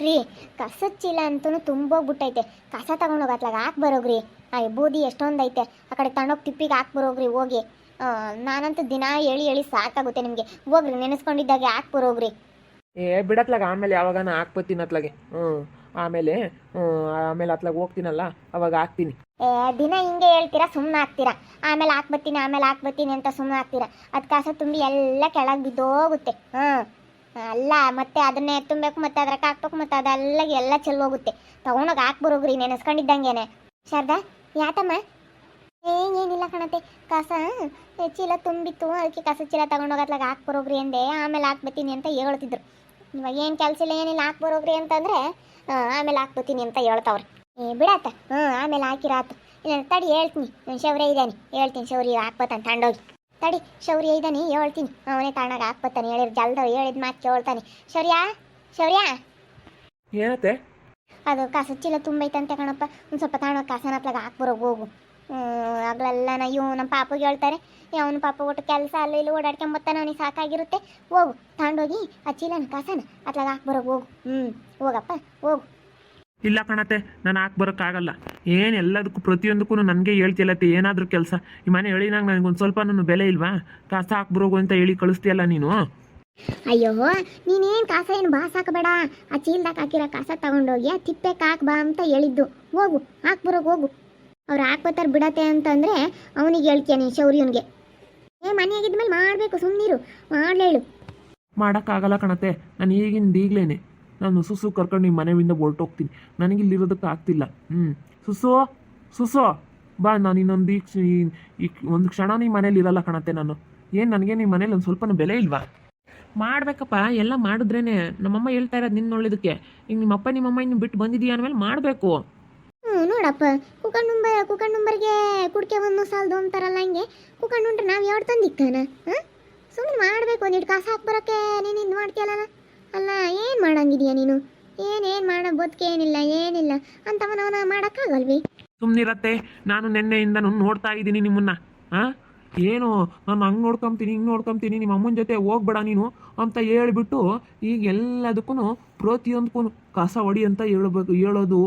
ರೀ ಕಸದ ಚೀಲ ಅಂತೂ ತುಂಬೋಗ್ಬಿಟ್ಟೈತೆ. ಕಸ ತಗೊಂಡೋಗಿ ಅತ್ಲಾಗ ಹಾಕಿ ಬರೋಗ್ರಿ. ಬೂದಿ ಎಷ್ಟೊಂದು ಐತೆ, ಆ ಕಡೆ ತಗೊಂಡೋಗಿ ತಿಪ್ಪಿಗೆ ಹಾಕಿ ಬರೋಗ್ರಿ ಹೋಗಿ. ನಾನಂತೂ ದಿನ ಹೇಳಿ ಹೇಳಿ ಸಾಕಾಗುತ್ತೆ ನಿಮಗೆ. ಹೋಗ್ರಿ, ನೆನೆಸ್ಕೊಂಡಿದ್ದಾಗೆ ಹಾಕಿ ಬರೋಗ್ರಿ. ಬಿಡತ್ಲಾಗ ಆಮೇಲೆ ಯಾವಾಗಾನ ಹಾಕ್ಬತ್ತೀನಿ ಅತ್ಲಾಗೆ. ಆಮೇಲೆ ಆಮೇಲೆ ಅತ್ಲಾಗ ಹೋಗ್ತೀನಲ್ಲ ಅವಾಗ ಹಾಕ್ತೀನಿ. ದಿನ ಹಿಂಗೆ ಹೇಳ್ತೀರಾ, ಸುಮ್ಮನೆ ಹಾಕ್ತೀರಾ. ಆಮೇಲೆ ಹಾಕ್ಬತ್ತೀನಿ ಅಂತ ಸುಮ್ಮನೆ ಹಾಕ್ತೀರಾ. ಅದು ಕಸ ತುಂಬಿ ಎಲ್ಲ ಕೆಳಗೆ ಬಿದ್ದೋಗುತ್ತೆ. ಅಲ್ಲ ಮತ್ತೆ ಅದನ್ನೇ ತುಂಬಬೇಕು, ಮತ್ತೆ ಅದ್ರಾಗ ಹಾಕ್ಬೇಕು, ಮತ್ತೆ ಅದೆಲ್ಲ ಎಲ್ಲ ಚೆಲ್ಲೋಗುತ್ತೆ. ತಗೊಂಡೋಗಿ ಹಾಕಿ ಬರೋಗ್ರಿ ನೆನೆಸ್ಕೊಂಡಿದ್ದಂಗೆನೆ. ಶಾರದಾ, ಯಾತಮ್ಮ? ಏನಿಲ್ಲ ಕಣತೆ, ಕಸ ಚೀಲ ತುಂಬಿತ್ತು, ಅದಕ್ಕೆ ಕಸ ಚೀಲ ತಗೊಂಡೋಗತ್ಲಾಗ ಹಾಕಿ ಬರೋಗ್ರಿ ಅಂದೆ. ಆಮೇಲೆ ಹಾಕ್ಬತ್ತೀನಿ ಅಂತ ಹೇಳ್ತಿದ್ರು. ಇವಾಗ ಏನು ಕೆಲಸ ಇಲ್ಲ ಏನಿಲ್ಲ, ಹಾಕಿ ಬರೋಗ್ರಿ ಅಂತಂದರೆ ಆಮೇಲೆ ಹಾಕ್ಬತ್ತೀನಿ ಅಂತ ಹೇಳ್ತಾವ್ರೆ. ಬಿಡಾತ, ಆಮೇಲೆ ಹಾಕಿರಾತು. ಇಲ್ಲ ತಡಿ ಹೇಳ್ತೀನಿ, ಶೌರ್ಯ ಇದ್ದಾನೆ, ಹೇಳ್ತೀನಿ ಶೌರ್ಯ ಹಾಕ್ಬತ್ತಾನೆ ತಗೊಂಡೋಗಿ. ತಡಿ, ಶೌರ್ಯ ಇದ್ದಾನೆ ಹೇಳ್ತೀನಿ, ಅವನೇ ತಗೊಂಡಾಗ ಹಾಕ್ಬತ್ತಾನೆ. ಹೇಳಿದ ಮಾತು ಕೇಳ್ತಾನೆ. ಶೌರ್ಯ ಏನತ್ತೆ? ಅದು ಕಸದ ಚೀಲ ತುಂಬೈತಂತೆ ಕಣಪ್ಪ, ಒಂದು ಸ್ವಲ್ಪ ತಗೊಂಡೋಗಿ ಕಸನ ಹತ್ಲಾಗ ಹಾಕ್ಬರೋಗಿ ಹೋಗು. ಆಗ್ಲೆಲ್ಲ ನಮ್ಮ ಪಾಪಗೆ ಹೇಳ್ತಾರೆ. ಅವನ ಪಾಪ ಒಟ್ಟು ಕೆಲಸ ಅಲ್ಲಿ ಇಲ್ಲಿ ಓಡಾಡ್ಕೊಂಬತ್ತಾನೆ, ಅವನಿಗೆ ಸಾಕಾಗಿರುತ್ತೆ. ಹೋಗು, ತಗೊಂಡೋಗಿ ಆ ಚೀಲನ ಕಸನ ಅತ್ಲಾಗ ಹಾಕ್ಬರೋಗಿ ಹೋಗು. ಹೋಗಪ್ಪ ಹೋಗು. ಇಲ್ಲ ಕಣತ್ತೆ, ನಾನು ಹಾಕಿ ಬರೋಕ್ಕಾಗಲ್ಲ. ಏನು ಎಲ್ಲದಕ್ಕೂ ಪ್ರತಿಯೊಂದಕ್ಕೂ ನನಗೆ ಹೇಳ್ತಿಲ್ಲತ್ತೆ. ಏನಾದರೂ ಕೆಲಸ ಈ ಮನೆ ಹೇಳಿನಾಗ ನನಗೊಂದು ಸ್ವಲ್ಪ ನನ್ನ ಬೆಲೆ ಇಲ್ವಾ? ಕಸ ಹಾಕ್ಬರೋಗು ಅಂತ ಹೇಳಿ ಕಳಿಸ್ತೀಯಲ್ಲ ನೀನು. ಅಯ್ಯೋ, ನೀನೇನು ಕಸ ಏನು ಬಾಸ್ ಹಾಕಬೇಡ. ಆ ಚೀಲ್ದಾಗ ಹಾಕಿರೋ ಕಸ ತಗೊಂಡೋಗಿ ಆ ತಿಪ್ಪೆಗೆ ಹಾಕ್ಬಾ ಅಂತ ಹೇಳಿದ್ದು. ಹೋಗು, ಹಾಕ್ಬರೋಗಿ ಹೋಗು. ಅವ್ರು ಹಾಕ್ಬತ್ತಾರೆ ಬಿಡತ್ತೆ ಅಂತಂದರೆ ಅವನಿಗೆ ಹೇಳ್ತೀಯ ನೀನು, ಶೌರ್ಯನಿಗೆ. ಮನೆಯಾಗಿದ್ಮೇಲೆ ಮಾಡಬೇಕು, ಸುಮ್ಮನಿರು, ಮಾಡಲೇಳು. ಮಾಡೋಕ್ಕಾಗಲ್ಲ ಕಣತ್ತೆ, ನಾನು ಈಗಲೇನೆ ನಾನು ಸುಸು ಕರ್ಕೊಂಡು ನಿಮ್ಮ ಮನೆಯಿಂದ ಹೊರಟೋಗ್ತೀನಿ. ನನಗಿಲ್ಲಿರೋದಕ್ಕೆ ಆಗ್ತಿಲ್ಲ. ಸುಸು ಬಾ, ನಾನು ಇನ್ನೊಂದು ಈಗ ಒಂದು ಕ್ಷಣ ನಿಮ್ಮ ಮನೇಲಿ ಇರಲ್ಲ ಕಣತ್ತೆ ನಾನು. ಏನು ನನಗೆ ನಿಮ್ಮ ಮನೇಲಿ ಒಂದು ಸ್ವಲ್ಪ ಬೆಲೆ ಇಲ್ವಾ? ಮಾಡಬೇಕಪ್ಪ, ಎಲ್ಲ ಮಾಡಿದ್ರೇ. ನಮ್ಮಮ್ಮ ಹೇಳ್ತಾ ಇರೋದು ನಿನ್ನ ಒಳ್ಳೇದಕ್ಕೆ. ಈಗ ನಿಮ್ಮಪ್ಪ ನಿಮ್ಮಮ್ಮ ಇನ್ನು ಬಿಟ್ಟು ಬಂದಿದ್ದೀಯ ಅಂದಮೇಲೆ ಮಾಡಬೇಕು. ನೋಡಪ್ಪ, ಕುಕಣ್ಣುಂಬರಿಗೆ ಕುಡ್ಕೆ ಒಂದು ಸಾಲದು ಅಂತಾರಲ್ಲ, ಹಂಗೆ ಕುಕಣ್ಣುಂಡ್ರೆ ನಾವು ಯಾವ್ದು ತಂದಿಕ್ಕಾನ? ಸುಮ್ಮನೆ ಮಾಡಬೇಕು. ಒಂದಿಟ್ಟು ಕಾಸು ಹಾಕ್ಬರೋಕ್ಕೆ ನೀನು ಇದು ಮಾಡ್ತೀಯಲ್ಲ. ಅಲ್ಲ, ಏನು ಮಾಡಂಗಿದೀಯ ನೀನು? ಏನೇನು ಮಾಡೋ ಬದುಕೆ ಏನಿಲ್ಲ ಅಂತವನವನ ಮಾಡೋಕ್ಕಾಗಲ್ವಿ? ಸುಮ್ಮನಿರತ್ತೆ. ನಾನು ನಿನ್ನೆಯಿಂದ ನೋಡ್ತಾ ಇದ್ದೀನಿ ನಿಮ್ಮನ್ನ. ಏನು ನಾನು ಹಂಗೆ ನೋಡ್ಕೊಂತೀನಿ, ಹಿಂಗೆ ನೋಡ್ಕೊಂತೀನಿ, ನಿಮ್ಮ ಅಮ್ಮನ ಜೊತೆ ಹೋಗ್ಬೇಡ ನೀನು ಅಂತ ಹೇಳಿಬಿಟ್ಟು ಈಗ ಎಲ್ಲದಕ್ಕೂ ಪ್ರತಿಯೊಂದಕ್ಕೂ ಕಸ ಹೊಡಿ ಅಂತ ಹೇಳೋದು.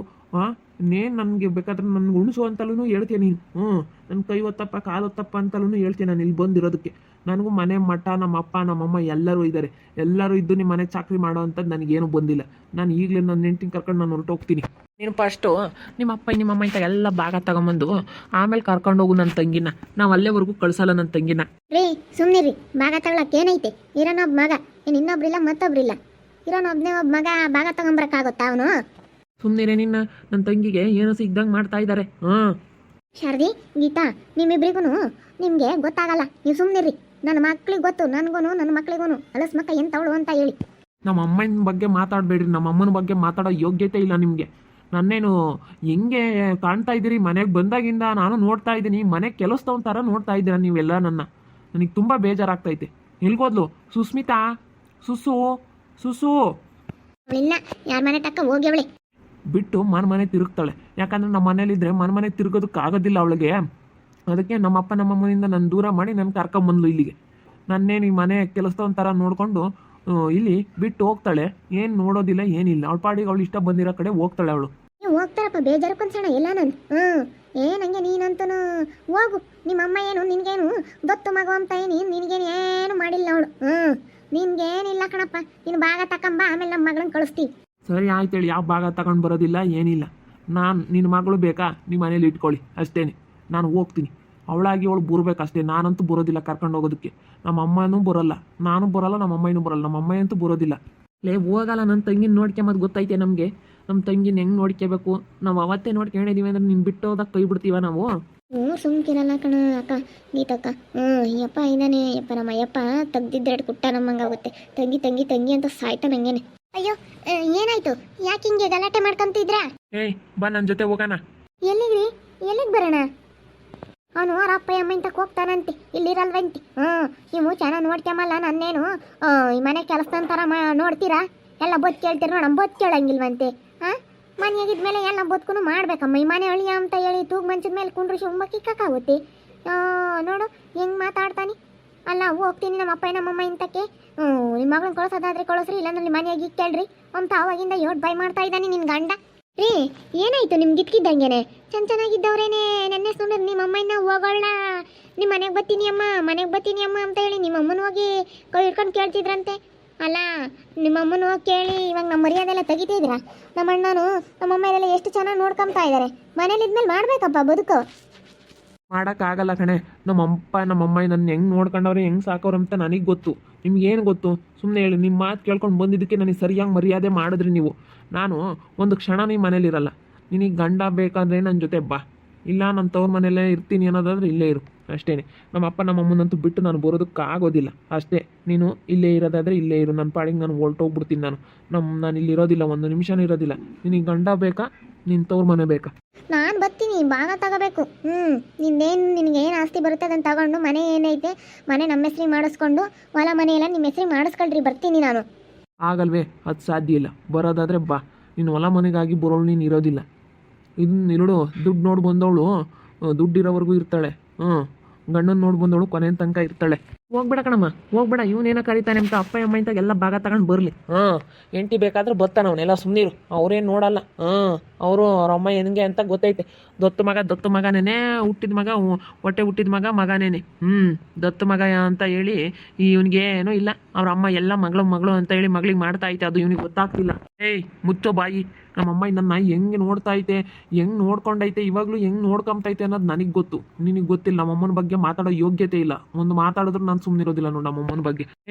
ನೇನು ನನಗೆ ಬೇಕಾದ್ರೆ ನನಗೆ ಉಣಿಸು ಅಂತಲೂ ಹೇಳ್ತೀಯ ನೀನು. ನನ್ನ ಕೈ ಹೊತ್ತಪ್ಪ ಕಾಲು ಹೊತ್ತಪ್ಪ ಅಂತಲೂ ಹೇಳ್ತೀನಿ ನಾನು ಇಲ್ಲಿ ಬಂದಿರೋದಕ್ಕೆ. ನನಗೂ ಮನೆ ಮಠ ನಮ್ಮ ಅಪ್ಪ ನಮ್ಮಮ್ಮ ಎಲ್ಲರೂ ಇದ್ದಾರೆ. ಎಲ್ಲರೂ ಇದ್ದು ನಿಮ್ಮ ಮನೆ ಚಾಕ್ರಿ ಮಾಡೋ ಅಂಥದ್ದು ನನಗೇನು ಬಂದಿಲ್ಲ. ನಾನು ಈಗಲೇ ನನ್ನ ನೆಂಟಿನ ಕರ್ಕೊಂಡು ನಾನು ಹೊರಟೋಗ್ತೀನಿ. ನೀನು ಫಸ್ಟು ನಿಮ್ಮ ಅಪ್ಪ ನಿಮ್ಮಮ್ಮ ಇಂಥ ಎಲ್ಲ ಭಾಗ ತಗೊಂಬಂದು ಆಮೇಲೆ ಕರ್ಕೊಂಡೋಗು ನನ್ನ ತಂಗಿನ. ನಾವು ಅಲ್ಲೇವರೆಗೂ ಕಳ್ಸಲ್ಲ ನನ್ನ ತಂಗಿನ. ರೀ ಸುಮ್ಮನಿರಿ, ಭಾಗ ತಗೊಳಕ್ಕೆ ಏನೈತೆ? ಇರೋನೊಬ್ಬ ಮಗ, ಏನು ಇನ್ನೊಬ್ರಿಲ್ಲ ಮತ್ತೊಬ್ರಿಲ್ಲ. ಇರೋನೊಬ್ಬನೇ ಒಬ್ಬ ಮಗ ಭಾಗ ತಗೊಂಬರಕ್ಕಾಗುತ್ತಾ ಅವನು? ಸುಮ್ಮನಿರೇ, ನನ್ನ ತಂಗಿಗೆ ಏನೋ ಸಿಗ್ದಂಗೆ ಮಾಡ್ತಾ ಇದ್ದಾರೆ. ಶಾರದಿ, ಗೀತಾ, ನಿಮ್ಮಿಬ್ರಿಗೂ ನಿಮಗೆ ಗೊತ್ತಾಗಲ್ಲ. ನೀವು ಸುಮ್ಮನಿರಿ. ನನ್ನ ಮಕ್ಳಿಗೆ ಗೊತ್ತು, ನನಗೂ ನನ್ನ ಮಕ್ಳಿಗೂ ಅಲಸ್ ಮಕ್ಕ ಎಂತವಳು ಅಂತ ಹೇಳಿ. ನಮ್ಮ ಅಮ್ಮನ ಬಗ್ಗೆ ಮಾತಾಡಬೇಡ್ರಿ. ನಮ್ಮ ಅಮ್ಮನ ಬಗ್ಗೆ ಮಾತಾಡೋ ಯೋಗ್ಯತೆ ಇಲ್ಲ ನಿಮಗೆ. ನನ್ನೇನು ಹೆಂಗೆ ಕಾಣ್ತಾ ಇದ್ದೀರಿ? ಮನೆಗೆ ಬಂದಾಗಿಂದ ನಾನು ನೋಡ್ತಾ ಇದ್ದೀನಿ, ಮನೆಗೆ ಕೆಲಸದವನ ಥರ ನೋಡ್ತಾ ಇದ್ದೀರಾ ನೀವೆಲ್ಲ. ನನಗೆ ತುಂಬ ಬೇಜಾರಾಗ್ತೈತೆ. ಎಲ್ಗೋದ್ಲು ಸುಸ್ಮಿತಾ? ಸುಸು ಇಲ್ಲ, ಯಾರ ಮನೆ ತಕ್ಕ ಹೋಗ್ಯವಳೆ ಬಿಟ್ಟು ಮನೆ ತಿರುಗ್ತಾಳೆ. ಯಾಕಂದ್ರೆ ನಮ್ಮ ಮನೇಲಿದ್ರೆ ಮನೆ ತಿರುಗೋದಕ್ಕೆ ಆಗೋದಿಲ್ಲ ಅವಳಿಗೆ. ಅದಕ್ಕೆ ನಮ್ಮಪ್ಪ ನಮ್ಮಮ್ಮನಿಂದ ನಾನು ದೂರ ಮಾಡಿ ನನ್ನ ಕರ್ಕೊಂಬಂದ್ಲು ಇಲ್ಲಿಗೆ. ನನ್ನೇನು ಈ ಮನೆ ಕೆಲಸದವನ ಥರ ನೋಡಿಕೊಂಡು ಇಲ್ಲಿ ಬಿಟ್ಟು ಹೋಗ್ತಾಳೆ. ಏನು ನೋಡೋದಿಲ್ಲ, ಏನಿಲ್ಲ. ಅವಳ ಪಾಡಿಗೆ ಅವಳು ಇಷ್ಟ ಬಂದಿರೋ ಕಡೆ ಹೋಗ್ತಾಳೆ ಅವಳು. ನೀವು ಹೋಗ್ತಾರಪ್ಪ, ಬೇಜಾರಕ್ಕೊಂದ್ಸಣ ಎಲ್ಲ ನಾನು. ಏನಂಗೆ ನೀನಂತೂ ಹೋಗು. ನಿಮ್ಮಮ್ಮ ಏನು ನಿನಗೇನು ದೊತ್ತು ಮಗು ಅಂತ ನಿನಗೇನು ಏನು ಮಾಡಿಲ್ಲ ಅವಳು. ನಿನ್ಗೇನಿಲ್ಲ ಕಣಪ್ಪ. ನೀನು ಭಾಗ ತಕೊಂಬ, ಆಮೇಲೆ ನಮ್ಮ ಮಗಳನ್ನ ಕಳಿಸ್ತೀವಿ. ಸರಿ ಆಯ್ತು ಹೇಳಿ, ಯಾವ ಭಾಗ ತಗೊಂಡು ಬರೋದಿಲ್ಲ, ಏನಿಲ್ಲ. ನಿನ್ನ ಮಗಳು ಬೇಕಾ? ನಿಮ್ಮ ಮನೇಲಿ ಇಟ್ಕೊಳ್ಳಿ ಅಷ್ಟೇ. ನಾನು ಹೋಗ್ತೀನಿ. ಅವಳಾಗಿ ಅವಳು ಬರಬೇಕಷ್ಟೇ. ನಾನಂತೂ ಬರೋದಿಲ್ಲ ಕರ್ಕೊಂಡು ಹೋಗೋದಕ್ಕೆ. ನಮ್ಮ ಅಮ್ಮನೂ ಬರೋಲ್ಲ, ನಾನು ಬರೋಲ್ಲ, ನಮ್ಮ ಅಮ್ಮನೂ ಬರೋಲ್ಲ. ನಮ್ಮ ಅಮ್ಮನಂತೂ ಬರೋದಿಲ್ಲ. ಹೋಗಲ್ಲ. ನನ್ನ ತಂಗಿನ ನೋಡ್ಕೊಂಬದು ಗೊತ್ತೈತೆ ನಮಗೆ. ನಮ್ಮ ತಂಗಿನ ಹೆಂಗೆ ನೋಡ್ಕೋಬೇಕು ನಾವು ಅವತ್ತೇ ನೋಡ್ಕೊಂಡಿದ್ದೀವಿ ಅಂದ್ರೆ ನಿನ್ನ ಬಿಟ್ಟು ಹೋದಾಗ ಕೈ ಬಿಡ್ತೀವ ನಾವು? ಸುಮ್ಕಿರಲ್ಲ ಕಣ ಅಕ್ಕ, ಗೀತಕ್ಕ. ಯಪ್ಪ ಇದ್ದಾನೆ ಯಪ್ಪ, ನಮ್ಮ ಅಯ್ಯಪ್ಪ ತೆಗ್ದಿದ್ರೆ ಕುಟ್ಟ ನಮ್ಮಂಗಾಗುತ್ತೆ. ತಂಗಿ ಅಂತ ಸಾಯ್ತಾ ನಂಗೇನೆ. ಅಯ್ಯೋ, ಏನಾಯ್ತು? ಯಾಕೆ ಹಿಂಗೆ ಗಲಾಟೆ ಮಾಡ್ಕೊಂತಿದ್ರಾ? ಬಾ ನನ್ನ ಜೊತೆ ಹೋಗೋಣ. ಎಲ್ಲಿಗೆ ಬರೋಣ? ಅವನು ಅವ್ರ ಅಪ್ಪ ಅಮ್ಮ ಇಂತಕ್ಕೆ ಹೋಗ್ತಾನಂತೆ, ಇಲ್ಲಿರಲ್ವಂತೆ. ನೀವು ಚೆನ್ನಾಗಿ ನೋಡ್ಕೊಂಬಲ್ಲ. ನನ್ನೇನು ಈ ಮನೆ ಕೆಲಸದಂತಾರ ನೋಡ್ತೀರಾ? ಎಲ್ಲ ಬೊತ್ ಕೇಳ್ತೀರ ನೋಡ, ಬೊತ್ ಕೇಳಂಗಿಲ್ವಂತೆ. ಮನೆಯಾಗಿದ್ಮೇಲೆ ಎಲ್ಲ ಬದುಕು ಮಾಡ್ಬೇಕಮ್ಮ. ಈ ಮನೆ ಅಳಿಯ ಅಂತ ಹೇಳಿ ತೂಗ್ ಮಂಚದ ಮೇಲೆ ಕುಂಡ್ರಿಸಿ ಉಂಬ ಕಿಕ್ಕಾಗುತ್ತೆ. ನೋಡು ಹೆಂಗೆ ಮಾತಾಡ್ತಾನೆ. ಅಲ್ಲ ಹೋಗ್ತೀನಿ ನಮ್ಮ ಅಪ್ಪ ನಮ್ಮಮ್ಮ ಇಂತಕ್ಕೆ ನಿಮ್ಮ ಮಗಳನ್ನ ಕಳ್ಸೋದಾದ್ರೆ ಕಳಿಸ್ರಿ ಇಲ್ಲಾಂದ್ರೆ ನಿಮ್ಮ ಮನೆಯಾಗಿ ಕೇಳ್ರಿ ಅಂತ ಅವಾಗಿಂದ ಯೋಟ್ ಬೈ ಮಾಡ್ತಾ ಇದ್ದಾನೆ ನಿನ್ನ ಗಂಡ ರೀ. ಏನಾಯ್ತು ನಿಮ್ಗೆ ಇಟ್ಕಿದ್ದಂಗೆನೆ ಚೆನ್ನಾಗಿದ್ದವ್ರೇನೆ ನೆನ್ನೆ ಸುಮ್ಮನೆ ನಿಮ್ಮ ಅಮ್ಮನ ಹೋಗೋಣ ನಿಮ್ಮ ಮನೆಗೆ ಬರ್ತೀನಿ ಅಮ್ಮ ಮನೆಗೆ ಬರ್ತೀನಿ ಅಮ್ಮ ಅಂತ ಹೇಳಿ ನಿಮ್ಮ ಅಮ್ಮನ ಹೋಗಿ ಕೈ ಹಿಡ್ಕೊಂಡು ಕೇಳ್ತಿದ್ರಂತೆ. ಅಲ್ಲ ನಿಮ್ಮ ಅಮ್ಮನ ಹೋಗಿ ಕೇಳಿ ಇವಾಗ ನಮ್ಮ ಮರ್ಯಾದೆಲ್ಲ ತೆಗಿತಿದ್ದೀರಾ? ನಮ್ಮ ಅಣ್ಣನು ನಮ್ಮ ಅಮ್ಮ ಎಷ್ಟು ಚೆನ್ನಾಗಿ ನೋಡ್ಕೊಂತಾ ಇದ್ದಾರೆ. ಮನೇಲಿ ಇದ್ಮೇಲೆ ಮಾಡ್ಬೇಕಪ್ಪ ಬದುಕು. ಮಾಡೋಕ್ಕಾಗಲ್ಲ ಕಣೆ. ನಮ್ಮಮ್ಮ ನನ್ನ ಹೆಂಗೆ ನೋಡ್ಕೊಂಡವ್ರೆ ಹೆಂಗೆ ಸಾಕೋರು ಅಂತ ನನಗೆ ಗೊತ್ತು. ನಿಮ್ಗೇನು ಗೊತ್ತು? ಸುಮ್ಮನೆ ಹೇಳಿ. ನಿಮ್ಮ ಮಾತು ಕೇಳ್ಕೊಂಡು ಬಂದಿದ್ದಕ್ಕೆ ನನಗೆ ಸರಿಯಾಗಿ ಮರ್ಯಾದೆ ಮಾಡಿದ್ರಿ ನೀವು. ನಾನು ಒಂದು ಕ್ಷಣ ನಿಮ್ಮ ಮನೇಲಿರಲ್ಲ. ನಿನಗೆ ಗಂಡ ಬೇಕಾದ್ರೆ ನನ್ನ ಜೊತೆ ಬಾ, ಇಲ್ಲ ನನ್ನ ತವ್ರ ಮನೆಯಲ್ಲೇ ಇರ್ತೀನಿ ಅನ್ನೋದಾದ್ರೆ ಇಲ್ಲೇ ಇರು ಅಷ್ಟೇ. ನಮ್ಮಪ್ಪ ನಮ್ಮಮ್ಮನಂತೂ ಬಿಟ್ಟು ನಾನು ಬರೋದಕ್ಕಾಗೋದಿಲ್ಲ ಅಷ್ಟೇ. ನೀನು ಇಲ್ಲೇ ಇರೋದಾದರೆ ಇಲ್ಲೇ ಇರು, ನನ್ನ ಪಾಡಿಗೆ ನಾನು ಹೊರಟೋಗ್ಬಿಡ್ತೀನಿ. ನಾನು ಇಲ್ಲಿ ಇರೋದಿಲ್ಲ, ಒಂದು ನಿಮಿಷನೂ ಇರೋದಿಲ್ಲ. ನಿನಗೆ ಗಂಡ ಬೇಕಾ, ನಿನ್ನ ತವ್ರ ಮನೆ ಬೇಕಾ? ನಾನು ಬರ್ತೀನಿ, ಭಾಗ ತಗೋಬೇಕು. ನಿನಗೇನು ಆಸ್ತಿ ಬರುತ್ತೆ ಅದನ್ನು ತಗೊಂಡು ಮನೆ ಏನೈತೆ ಮನೆ ನಮ್ಮ ಹೆಸ್ರಿಗೆ ಮಾಡಿಸ್ಕೊಂಡು ಹೊಲ ಮನೆ ಎಲ್ಲ ನಿಮ್ಮ ಹೆಸ್ರಿಗೆ ಮಾಡಿಸ್ಕೊಳ್ರಿ, ಬರ್ತೀನಿ ನಾನು. ಆಗಲ್ವೇ? ಅದು ಸಾಧ್ಯ ಇಲ್ಲ. ಬರೋದಾದರೆ ಬಾ. ನೀನು ಹೊಲ ಮನೆಗಾಗಿ ಬರೋಳು ನೀನು ಇರೋದಿಲ್ಲ. ಇದನ್ನ ಇರೋಳು ದುಡ್ಡು ನೋಡಿ ಬಂದವಳು ದುಡ್ಡಿರೋವರೆಗೂ ಇರ್ತಾಳೆ. ಗಂಡನ ನೋಡಿ ಬಂದವಳು ಕೊನೆ ತನಕ ಇರ್ತಾಳೆ. ಹೋಗ್ಬೇಡ ಕಣಮ್ಮ, ಹೋಗ್ಬೇಡ. ಇವನೇನೋ ಕರೀತಾನೆ ಅಂತ ಅಪ್ಪ ಅಮ್ಮ ಇಂತಾಗ ಎಲ್ಲ ಭಾಗ ತಗೊಂಡು ಬರಲಿ. ಎಂಟಿ ಬೇಕಾದ್ರೆ ಬರ್ತಾನೆ ಅವನೆಲ್ಲ, ಸುಮ್ಮನಿರು. ಅವ್ರೇನು ನೋಡಲ್ಲ. ಅವರು ಅವ್ರ ಅಮ್ಮ ಹೆಂಗೆ ಅಂತ ಗೊತ್ತೈತೆ. ದತ್ತು ಮಗನೇನೆ ಹುಟ್ಟಿದ ಮಗ, ಹೊಟ್ಟೆ ಹುಟ್ಟಿದ ಮಗನೇನೆ. ದತ್ತು ಮಗ ಅಂತ ಹೇಳಿ ಇವನಿಗೆ ಏನೋ ಇಲ್ಲ. ಅವ್ರ ಅಮ್ಮ ಎಲ್ಲ ಮಗಳು ಅಂತ ಹೇಳಿ ಮಗಳಿಗೆ ಮಾಡ್ತಾ ಐತೆ. ಅದು ಇವನಿಗೆ ಗೊತ್ತಾಗ್ತಿಲ್ಲ. ಏಯ್ ಮುಚ್ಚೋ ಬಾಯಿ. ನಮ್ಮಮ್ಮ ನನ್ನ ಹೆಂಗೆ ನೋಡ್ತಾ ಐತೆ, ಹೆಂಗೆ ನೋಡ್ಕೊಂಡೈತೆ, ಇವಾಗಲೂ ಹೆಂಗೆ ನೋಡ್ಕೊಂತೈತೆ ಅನ್ನೋದು ನನಗೆ ಗೊತ್ತು, ನಿನಗೆ ಗೊತ್ತಿಲ್ಲ. ನಮ್ಮಮ್ಮನ ಬಗ್ಗೆ ಮಾತಾಡೋ ಯೋಗ್ಯತೆ ಇಲ್ಲ. ಒಂದು ಮಾತಾಡಿದ್ರು ನಾನು ಸುಮ್ಮನಿರೋದಿಲ್ಲ ನೋಡು ನಮ್ಮಮ್ಮನ ಬಗ್ಗೆ.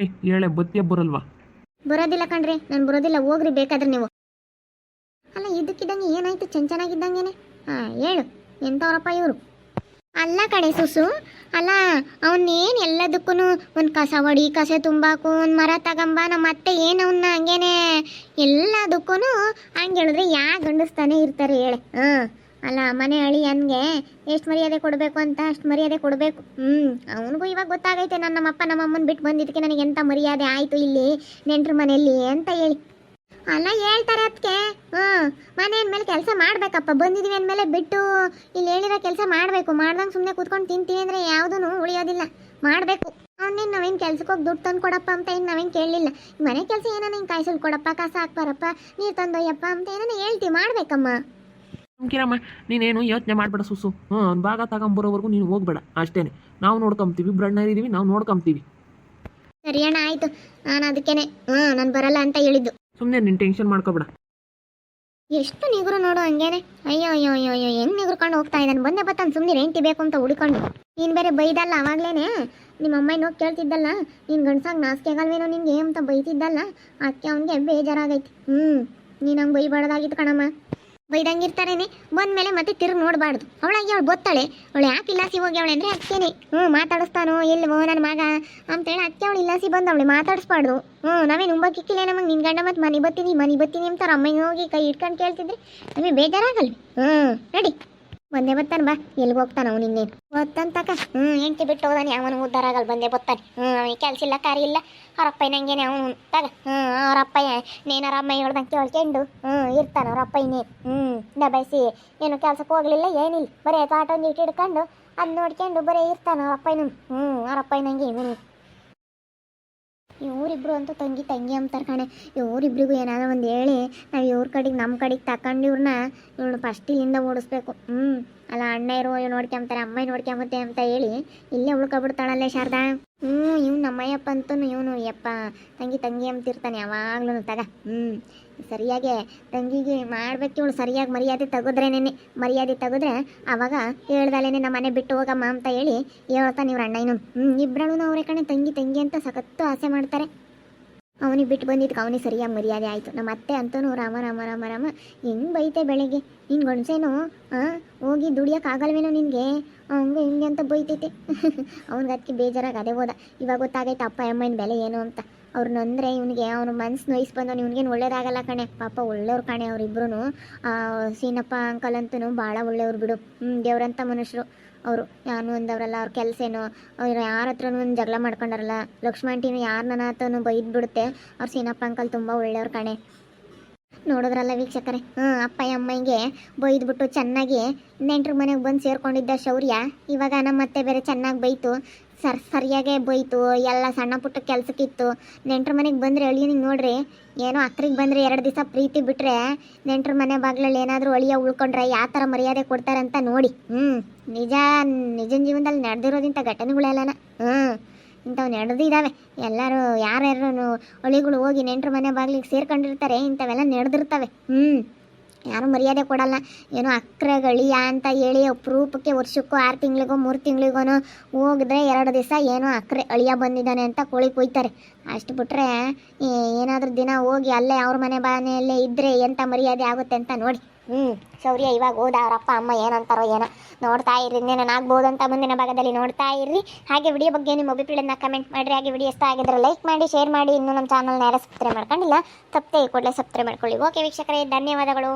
ಹೇಳೆ ಬತ್ತಿಯ ಬರಲ್ವಾ? ಬರೋದಿಲ್ಲ ಕಣ್ರಿ, ನಾನು ಬರೋದಿಲ್ಲ. ಹೋಗ್ರಿ ಬೇಕಾದ್ರೆ ನೀವು. ಅಲ್ಲ ಇದಕ್ಕಿದ್ದಂಗೆ ಏನಾಯ್ತು? ಚೆನ್ನಾಗಿದ್ದಂಗೆನೆ. ಹೇಳು, ಎಂಥವ್ರಪ್ಪ ಇವರು? ಅಲ್ಲ ಕಡೆ ಸುಸು, ಅಲ್ಲ ಅವನ್ನೇನು ಎಲ್ಲದಕ್ಕೂ ಒಂದು ಕಸ ತುಂಬಾಕು, ಒಂದು ಮರ ತಗೊಂಬ, ನಮ್ಮ ಅತ್ತೆ ಏನು ಅವನ್ನ ಹಂಗೇನೆ ಎಲ್ಲದಕ್ಕೂ ಹಂಗೆ ಹೇಳಿದ್ರೆ ಯಾಕೆ ಗಂಡಿಸ್ತಾನೆ ಇರ್ತಾರೆ ಹೇಳಿ. ಅಲ್ಲ ಮನೆ ಅಳಿಯನ್ಗೆ ಎಷ್ಟು ಮರ್ಯಾದೆ ಕೊಡಬೇಕು ಅಂತ ಅಷ್ಟು ಮರ್ಯಾದೆ ಕೊಡಬೇಕು. ಅವನಿಗೂ ಇವಾಗ ಗೊತ್ತಾಗೈತೆ ನಮ್ಮಪ್ಪ ನಮ್ಮಮ್ಮನ ಬಿಟ್ಟು ಬಂದಿದ್ದಕ್ಕೆ ನನಗೆ ಎಂಥ ಮರ್ಯಾದೆ ಆಯಿತು ಇಲ್ಲಿ ನೆಂಟ್ರ ಮನೆಯಲ್ಲಿ ಅಂತ ಹೇಳಿ. ಅಲ್ಲ ಹೇಳ್ತಾರೆ ಅದಕ್ಕೆ. ಮನೆ ಅಂದಮೇಲೆ ಕೆಲಸ ಮಾಡಬೇಕಪ್ಪ. ಬಂದಿದ್ದೀವಿ ಅಂದಮೇಲೆ ಬಿಟ್ಟು ಇಲ್ಲಿ ಹೇಳಿರೋ ಕೆಲಸ ಮಾಡಬೇಕು. ಮಾಡ್ದಂಗೆ ಸುಮ್ಮನೆ ಕೂತ್ಕೊಂಡು ತಿಂತೀವಿ ಅಂದರೆ ಯಾವುದೂ ಉಳಿಯೋದಿಲ್ಲ, ಮಾಡಬೇಕು. ಅವನೇನು ನಾವೇನು ಕೆಲ್ಸಕ್ಕೆ ಹೋಗಿ ದುಡ್ಡು ತಂದು ಕೊಡಪ್ಪ ಅಂತ ಏನು ನಾವೇನು ಕೇಳಲಿಲ್ಲ. ಮನೆ ಕೆಲಸ ಏನಾನ ಹಿಂಗೆ ಕಾಯಿಸಲು ಕೊಡಪ್ಪ, ಕಸ ಹಾಕ್ಬಾರಪ್ಪ, ನೀರು ತಂದೊಯ್ಯಪ್ಪ ಅಂತ ಏನಾನ ಹೇಳ್ತೀವಿ, ಮಾಡಬೇಕಮ್ಮ. ಸುಮ್ಕಿರಮ್ಮ, ನೀನೇನು ಯೋಚನೆ ಮಾಡಬೇಡ ಸುಸು. ಒಂದು ಭಾಗ ತಗೊಂಬರೋವರೆಗೂ ನೀನು ಹೋಗ್ಬೇಡ ಅಷ್ಟೇ. ನಾವು ನೋಡ್ಕೊಂತೀವಿ, ಬ್ರಣ್ಣರಿದ್ದೀವಿ, ನಾವು ನೋಡ್ಕೊಂತೀವಿ. ಸರಿ ಅಣ್ಣ, ಆಯಿತು. ನಾನು ಅದಕ್ಕೇನೆ ನಾನು ಬರಲ್ಲ ಅಂತ ಹೇಳಿದ್ದು. ಸುಮ್ಮನೆ ನೀನು ಟೆನ್ಷನ್ ಮಾಡ್ಕೊಬೇಡ. ಎಷ್ಟು ನಿಗುರು ನೋಡು ಹಂಗೇನೆ. ಅಯ್ಯೋ ಅಯ್ಯೋ ಅಯ್ಯೋ ಅಯ್ಯೋ ಹೆಂಗೆ ನಿಗುರ್ಕೊಂಡು ಹೋಗ್ತಾ ಇದ್ದಾನೆ. ಬಂದೆ ಬತ್ತಾನೆ ಸುಮ್ಮನೆ ರೆಂಟಿ ಬೇಕು ಅಂತ ಹುಡ್ಕೊಂಡು. ನೀನು ಬೇರೆ ಬೈದಲ್ಲ ಅವಾಗಲೇ. ನಿಮ್ಮ ಅಮ್ಮನ ಹೋಗಿ ಕೇಳ್ತಿದ್ದಲ್ಲ, ನೀನು ಗಂಡ್ಸಾಗ ನಾಚಿಕೆ ಆಗಲ್ವೇನೋ ನಿನ್ಗೆ ಅಂತ ಬೈತಿದ್ದಲ್ಲ. ಅದಕ್ಕೆ ಅವನಿಗೆ ಬೇಜಾರಾಗೈತಿ. ನೀನು ಹಂಗೆ ಬೈಬಾರ್ದಾಗಿತ್ತು ಕಣಮ್ಮ. ಬೈದಂಗಿರ್ತಾರೇನೆ, ಬಂದಮೇಲೆ ಮತ್ತೆ ತಿರುಗಿ ನೋಡಬಾರ್ದು. ಅವಳಾಗಿ ಅವಳು ಗೊತ್ತಾಳೆ. ಅವಳು ಯಾಕೆ ಇಲ್ಲಾಸಿ ಹೋಗಿ ಅವಳೆ ಅಂದರೆ ಅದಕ್ಕೇನೆ ಮಾತಾಡಿಸ್ತಾನೋ ಇಲ್ವೋ ನನ್ನ ಮಗ ಅಂತೇಳಿ ಅದಕ್ಕೆ ಅವಳು ಇಲ್ಲಾಸಿ ಬಂದು ಅವಳು ಮಾತಾಡಿಸ್ಬಾರ್ದು. ನಾವೇನು ಉಂಬಕ್ಕಿಕ್ಕಿಲ್ಲ ನಮಗೆ ನಿನ್ನ ಗಂಡ ಮತ್ತು ಮನೆ ಬರ್ತೀನಿ ಅಂತಾರೆ. ಅಮ್ಮನ ಹೋಗಿ ಕೈ ಇಟ್ಕೊಂಡು ಕೇಳ್ತಿದ್ರೆ ನಮಗೆ ಬೇಜಾರಾಗಲ್ವಿ? ನಡಿ, ಬಂದೇ ಬರ್ತಾನೆ ಬಾ. ಎಲ್ಲಿಗೆ ಹೋಗ್ತಾನೆ ಅವನು ಇನ್ನೇನು ಗೊತ್ತಂತಕ. ಹೆಂಡತಿ ಬಿಟ್ಟು ಹೋದಾನೆ, ಅವನು ಉದ್ದಾರ ಆಗಲ್ಲ. ಬಂದೇ ಬರ್ತಾನೆ. ಅವನಿಗೆ ಕೆಲಸ ಇಲ್ಲ, ಕಾರ್ಯ ಇಲ್ಲ. ಅವ್ರಪ್ಪ ನಂಗೇನೆ ಅವನು ತಗ. ಅವರಪ್ಪ ನೇನಾರ ಅಮ್ಮ ಹೇಳ್ದಂಗೆ ಕೇಳ್ಕೊಂಡು ಇರ್ತಾನೆ. ಅವ್ರಪ್ಪ ದಬಾಯಿಸಿ ಏನು ಕೆಲ್ಸಕ್ಕೆ ಹೋಗ್ಲಿಲ್ಲ ಏನಿಲ್ಲ, ಬರೀ ಕಾಟ ಒಂದು ಇಟ್ಟು ಹಿಡ್ಕೊಂಡು ಅದು ನೋಡ್ಕೊಂಡು ಬರೀ ಇರ್ತಾನೆ ಅವ್ರಪ್ಪ. ಅವ್ರಪ್ಪ ನಂಗೆ ಇವನು. ಇವರಿಬ್ರು ಅಂತೂ ತಂಗಿ ಅಂತಾರೆ ಕಣೆ. ಇವರಿಬ್ರಿಗೂ ಏನಾದರೂ ಒಂದು ಹೇಳಿ ನಾವು ಇವ್ರ ಕಡೆಗೆ ನಮ್ಮ ಕಡೆಗೆ ತಗೊಂಡು ಇವಳು ಫಸ್ಟ್ ಇಲ್ಲಿಂದ ಓಡಿಸ್ಬೇಕು. ಅಲ್ಲ ಅಣ್ಣ ಇರೋ ನೋಡ್ಕೊಂತಾರೆ, ಅಮ್ಮ ನೋಡ್ಕೊಂಬತ್ತೆ ಅಂತ ಹೇಳಿ ಇಲ್ಲೇ ಉಳ್ಕೊಬಿಡ್ತಾಳಲ್ಲೇ ಶಾರದಾ. ಇವ್ನು ನಮ್ಮಯ್ಯಪ್ಪ ಅಂತೂ ಇವನು ಯಪ್ಪ ತಂಗಿ ಅಂತಿರ್ತಾನೆ ಯಾವಾಗ್ಲೂ ತಗ. ಸರಿಯಾಗಿ ತಂಗಿಗೆ ಮಾಡ್ಬೇಕು. ಇವಳು ಸರಿಯಾಗಿ ಮರ್ಯಾದೆ ತೆಗೆದ್ರೆ ಅವಾಗ ಹೇಳ್ದಲೇನೆ ನಮ್ಮ ಮನೆ ಬಿಟ್ಟು ಹೋಗಮ್ಮ ಅಂತ ಹೇಳಿ ಹೇಳ್ತಾನೆ ಇವ್ರ ಅಣ್ಣ. ಇನ್ನೊಂದು ಇಬ್ಬರಲ್ಲೂ ಅವರೇ ಕಣೆ ತಂಗಿ ಅಂತ ಸಖತ್ತು ಆಸೆ ಮಾಡ್ತಾರೆ. ಅವನಿಗೆ ಬಿಟ್ಟು ಬಂದಿದ್ದಕ್ಕೆ ಅವನಿಗೆ ಸರಿಯಾಗಿ ಮರ್ಯಾದೆ ಆಯಿತು. ನಮ್ಮ ಅತ್ತೆ ಅಂತೂ ರಾಮ ಹೆಂಗೆ ಬೈತೆ ಬೆಳಗ್ಗೆ. ನಿನ್ನ ಗಂಡಸೇನು ಹೋಗಿ ದುಡಿಯೋಕ್ಕಾಗಲ್ವೇನೋ ನಿನಗೆ, ಹಂಗೆ ಹಿಂಗೆ ಅಂತ ಬೈತೈತೆ. ಅವ್ನಿಗೆ ಅದಕ್ಕೆ ಬೇಜಾರಾಗಿ ಅದೇ ಹೋದ. ಇವಾಗ ಗೊತ್ತಾಗೈತೆ ಅಪ್ಪ ಅಮ್ಮನ ಬೆಲೆ ಏನು ಅಂತ. ಅವ್ರನ್ನಂದ್ರೆ ಇವನಿಗೆ ಅವನು ಮನ್ಸು ನೋಯಿಸಿ ಬಂದವನು. ಇವನಿಗೇನು ಒಳ್ಳೇದಾಗಲ್ಲ ಕಣೆ. ಪಾಪ ಒಳ್ಳೆಯವ್ರು ಕಣೆ ಅವರಿಬ್ರು. ಸೀನಪ್ಪ ಅಂಕಲ್ ಅಂತೂ ಭಾಳ ಒಳ್ಳೆಯವ್ರು ಬಿಡು. ದೇವ್ರಂಥ ಮನುಷ್ಯರು ಅವರು. ಯಾನು ಅಂದವ್ರಲ್ಲ, ಅವ್ರ ಕೆಲಸ ಏನೋ, ಅವ್ರು ಯಾರ ಹತ್ರನೂ ಒಂದು ಜಗಳ ಮಾಡ್ಕೊಂಡಾರಲ್ಲ. ಲಕ್ಷ್ಮಣಟಿನೂ ಯಾರನ್ನ ಆತನು ಬೈದು ಬಿಡುತ್ತೆ. ಅವ್ರು ಸೀನಪ್ಪ ಅಂಕಲ್ ತುಂಬ ಒಳ್ಳೆಯವ್ರು ಕಣೆ. ನೋಡಿದ್ರಲ್ಲ ವೀಕ್ಷಕರೇ, ಅಪ್ಪ ಅಮ್ಮಂಗೆ ಬೈದ್ಬಿಟ್ಟು ಚೆನ್ನಾಗಿ ನೆಂಟ್ರ ಮನೆಗೆ ಬಂದು ಸೇರ್ಕೊಂಡಿದ್ದ ಶೌರ್ಯ ಇವಾಗ ನಮ್ಮತ್ತೆ ಬೇರೆ ಚೆನ್ನಾಗಿ ಬೈತು. ಸರಿಯಾಗೇ ಬೈತು, ಎಲ್ಲ ಸಣ್ಣ ಪುಟ್ಟ ಕೆಲಸಕ್ಕಿತ್ತು. ನೆಂಟ್ರ ಮನೆಗೆ ಬಂದರೆ ಅಳಿಯನಿಗೆ ನೋಡ್ರಿ, ಏನೋ ಅಕ್ರಿಗೆ ಬಂದರೆ 2 ದಿವಸ ಪ್ರೀತಿ ಬಿಟ್ಟರೆ ನೆಂಟ್ರ ಮನೆ ಬಾಗ್ಲಲ್ಲಿ ಏನಾದರೂ ಅಳಿಯ ಉಳ್ಕೊಂಡ್ರೆ ಯಾವ ಥರ ಮರ್ಯಾದೆ ಕೊಡ್ತಾರಂತ ನೋಡಿ. ನಿಜನ ಜೀವನದಲ್ಲಿ ನಡೆದಿರೋದಿಂಥ ಘಟನೆಗಳೆಲ್ಲನ ಇಂಥವು ನಡೆದಿದ್ದಾವೆ. ಎಲ್ಲರೂ ಯಾರ್ಯಾರು ಅಳಿಗಳು ಹೋಗಿ ನೆಂಟ್ರ ಮನೆ ಬಾಗ್ಲಿಗೆ ಸೇರ್ಕೊಂಡಿರ್ತಾರೆ, ಇಂಥವೆಲ್ಲ ನಡೆದಿರ್ತವೆ. ಯಾರು ಮರ್ಯಾದೆ ಕೊಡಲ್ಲ. ಏನೋ ಅಕ್ರಗಳಿಯ ಅಂತ ಹೇಳಿ ಅಪರೂಪಕ್ಕೆ ವರ್ಷಕ್ಕೂ 6 ತಿಂಗಳಿಗೋ 3 ತಿಂಗಳಿಗೋ ಹೋಗಿದ್ರೆ 2 ದಿವಸ ಏನೋ ಅಕ್ರೆ ಅಳಿಯ ಬಂದಿದ್ದಾನೆ ಅಂತ ಕೋಳಿ ಕೊಯ್ತಾರೆ. ಅಷ್ಟು ಬಿಟ್ರೆ ಏನಾದರೂ ದಿನ ಹೋಗಿ ಅಲ್ಲೇ ಅವ್ರ ಮನೆಯಲ್ಲೇ ಇದ್ದರೆ ಎಂಥ ಮರ್ಯಾದೆ ಆಗುತ್ತೆ ಅಂತ ನೋಡಿ. ಶೌರ್ಯ ಇವಾಗ ಹೋದ, ಅವ್ರ ಅಪ್ಪ ಅಮ್ಮ ಏನಂತಾರೋ ಏನೋ, ನೋಡ್ತಾ ಇರ್ರಿ, ಇನ್ನೇನಾಗ್ಬೋದು ಅಂತ ಮುಂದಿನ ಭಾಗದಲ್ಲಿ ನೋಡ್ತಾ ಇರ್ರಿ. ಹಾಗೆ ವಿಡಿಯೋ ಬಗ್ಗೆ ನಿಮ್ಮ ಅಭಿಪ್ರಾಯನ ಕಮೆಂಟ್ ಮಾಡಿರಿ. ಹಾಗೆ ವಿಡಿಯೋ ಇಷ್ಟ ಆಗಿದ್ರೆ ಲೈಕ್ ಮಾಡಿ, ಶೇರ್ ಮಾಡಿ. ಇನ್ನೂ ನಮ್ಮ ಚಾನಲ್ನ ಯಾರು ಸಬ್ಸ್ಕ್ರೈಬ್ ಮಾಡ್ಕೊಂಡಿಲ್ಲ, ತಪ್ಪದೆ ಕೂಡಲೇ ಸಬ್ಸ್ಕ್ರೈಬ್ ಮಾಡ್ಕೊಳ್ಳಿ. ಓಕೆ ವೀಕ್ಷಕರೇ, ಧನ್ಯವಾದಗಳು.